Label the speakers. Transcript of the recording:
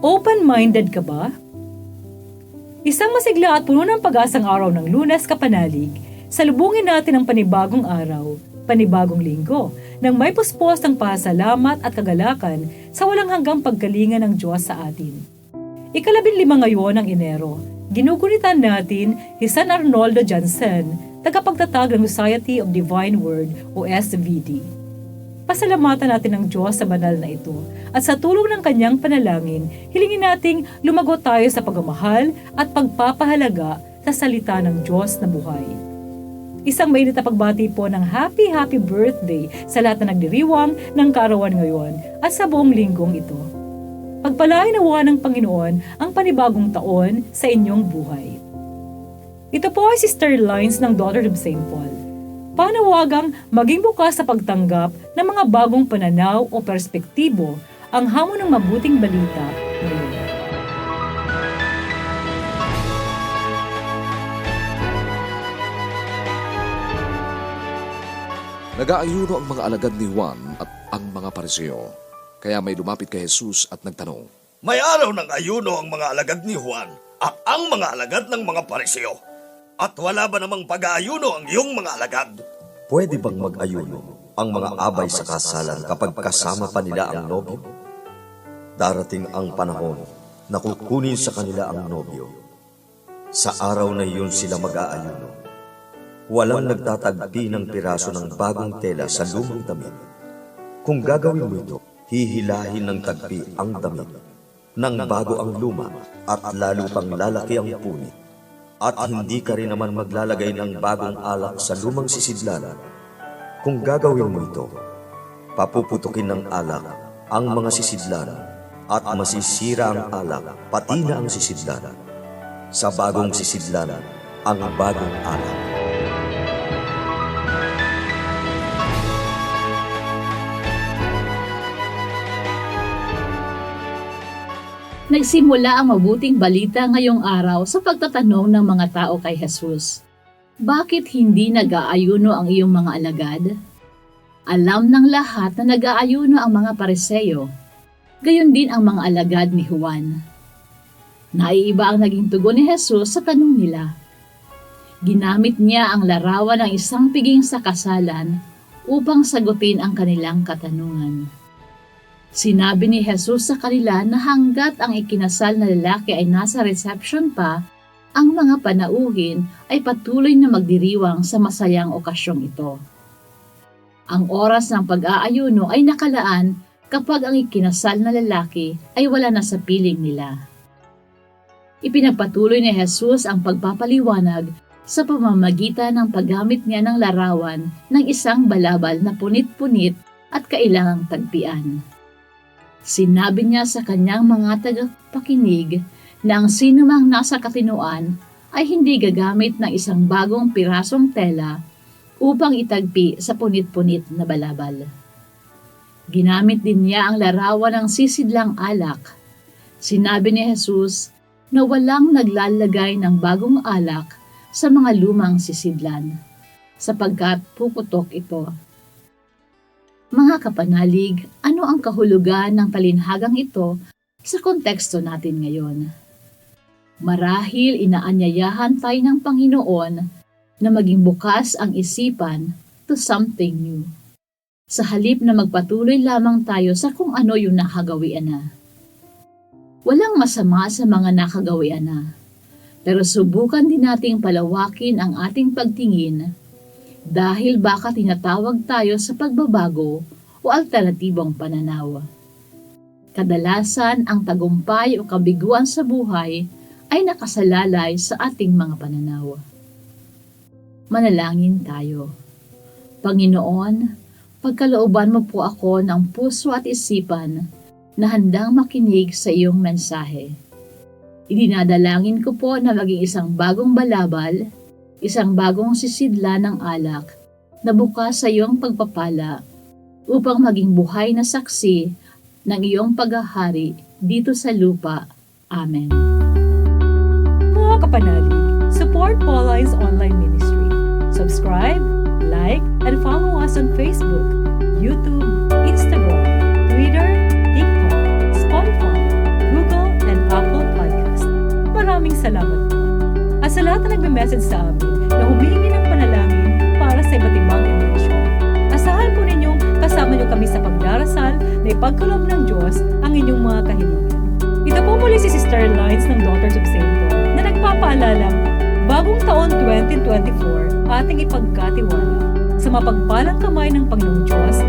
Speaker 1: Open-minded ka ba? Isang masigla at puno ng pag-asang araw ng Lunes kapanalig, salubungin natin ang panibagong araw, panibagong linggo, nang may puspos ng pasalamat at kagalakan sa walang hanggang pagkalinga ng Diyos sa atin. 15 ngayon ng Enero, ginugunitan natin si San Arnoldo Jansen, tagapagtatag ng Society of Divine Word o SVD. Pasalamatan natin ang Diyos sa banal na ito at sa tulong ng kanyang panalangin, hilingin nating lumago tayo sa pagmamahal at pagpapahalaga sa salita ng Diyos na buhay. Isang mainit na pagbati po ng happy birthday sa lahat na nagdiriwang ng kaarawan ngayon at sa buong linggong ito. Pagpalain nawa ng Panginoon ang panibagong taon sa inyong buhay. Ito po ay Sister Lines ng Daughter of St. Paul. Panawagang maging bukas sa pagtanggap ng mga bagong pananaw o perspektibo ang hamon ng mabuting balita ngayon.
Speaker 2: Nag-aayuno ang mga alagad ni Juan at ang mga Pariseo. Kaya may lumapit kay Jesus at nagtanong,
Speaker 3: May araw ng ayuno ang mga alagad ni Juan at ang mga alagad ng mga Pariseo. At wala ba namang pag-aayuno ang iyong mga alagad?
Speaker 4: Pwede bang mag-ayuno ang mga abay sa kasalan kapag kasama pa nila ang nobyo? Darating ang panahon na kukunin sa kanila ang nobyo. Sa araw na iyon sila mag-aayuno. Walang nagtatagpi ng piraso ng bagong tela sa lumang damit. Kung gagawin mo ito, hihilahin ng tagpi ang damit. Nang bago ang luma at lalo pang lalaki ang punit. At hindi ka rin naman maglalagay ng bagong alak sa lumang sisidlan. Kung gagawin mo ito, papuputukin ng alak ang mga sisidlan at masisira ang alak, pati na ang sisidlan. Sa bagong sisidlan, ang bagong alak.
Speaker 5: Nagsimula ang mabuting balita ngayong araw sa pagtatanong ng mga tao kay Jesus. Bakit hindi nag-aayuno ang iyong mga alagad? Alam ng lahat na nag-aayuno ang mga Pariseo. Gayon din ang mga alagad ni Juan. Naiiba ang naging tugon ni Jesus sa tanong nila. Ginamit niya ang larawan ng isang piging sa kasalan upang sagutin ang kanilang katanungan. Sinabi ni Jesus sa kanila na hanggat ang ikinasal na lalaki ay nasa reception pa, ang mga panauhin ay patuloy na magdiriwang sa masayang okasyong ito. Ang oras ng pag-aayuno ay nakalaan kapag ang ikinasal na lalaki ay wala na sa piling nila. Ipinagpatuloy ni Jesus ang pagpapaliwanag sa pamamagitan ng paggamit niya ng larawan ng isang balabal na punit-punit at kailangang tagpian. Sinabi niya sa kanyang mga tagapakinig na ang sinumang nasa katinuan ay hindi gagamit ng isang bagong pirasong tela upang itagpi sa punit-punit na balabal. Ginamit din niya ang larawan ng sisidlang alak. Sinabi ni Jesus na walang naglalagay ng bagong alak sa mga lumang sisidlan, sapagkat puputok ito. Mga kapanalig, ano ang kahulugan ng palinhagang ito sa konteksto natin ngayon? Marahil inaanyayahan tayo ng Panginoon na maging bukas ang isipan to something new. Sa halip na magpatuloy lamang tayo sa kung ano yung nakagawian na. Walang masama sa mga nakagawian na, pero subukan din nating palawakin ang ating pagtingin dahil baka tinatawag tayo sa pagbabago o alternatibong pananaw. Kadalasan ang tagumpay o kabiguan sa buhay ay nakasalalay sa ating mga pananaw. Manalangin tayo. Panginoon, pagkalooban mo po ako ng puso at isipan na handang makinig sa iyong mensahe. Idinadalangin ko po na maging isang bagong balabal, isang bagong sisidla ng alak na bukas sa iyong pagpapala upang maging buhay na saksi ng iyong paghahari dito sa lupa. Amen.
Speaker 1: Mga kapanalig, support Pauline's online ministry. Subscribe, like, and follow us on Facebook, YouTube, Instagram, Twitter, TikTok, Spotify, Google, lahat na nagme-message sa amin na humingi ng panalangin para sa iba't ibang intensyon. Asahan po ninyong kasama niyo kami sa pagdarasal na ipagkaloob ng Diyos ang inyong mga kahilingan. Ito po muli si Sister Lines ng Daughters of St. Paul na nagpapaalalang bagong taon 2024 ating ipagkatiwala sa mapagpalang kamay ng Panginoong Diyos